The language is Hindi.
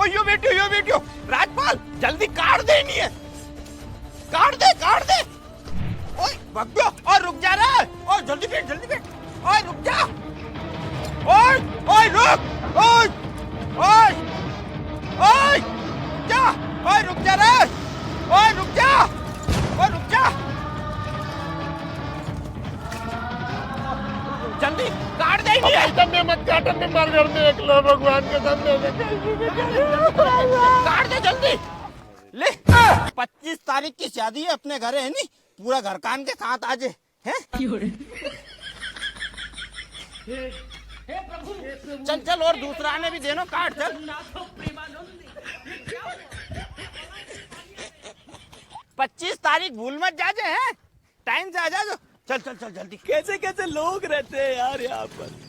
ओ यो वीडियो राजपाल जल्दी काट देनी है, काट दे। ओए भाग गया। और रुक जा रहा है। ओए जल्दी बैठ। ओए रुक जा। ओए रुक। ओए जा। ओए रुक जा रहा है। ओए रुक जा। जल्दी काट दे। मत काटन में मर घर में एकलो भगवान के सामने काट दे जल्दी। ले 25 तारीख की शादी है अपने घर है नी, पूरा घर कान के साथ आज है। चल और दूसरा आने भी देनो, काट चल। 25 तारीख भूल मत जा, हैं टाइम से आ जा। चल जल्दी। कैसे लोग रहते हैं यार यहाँ पर।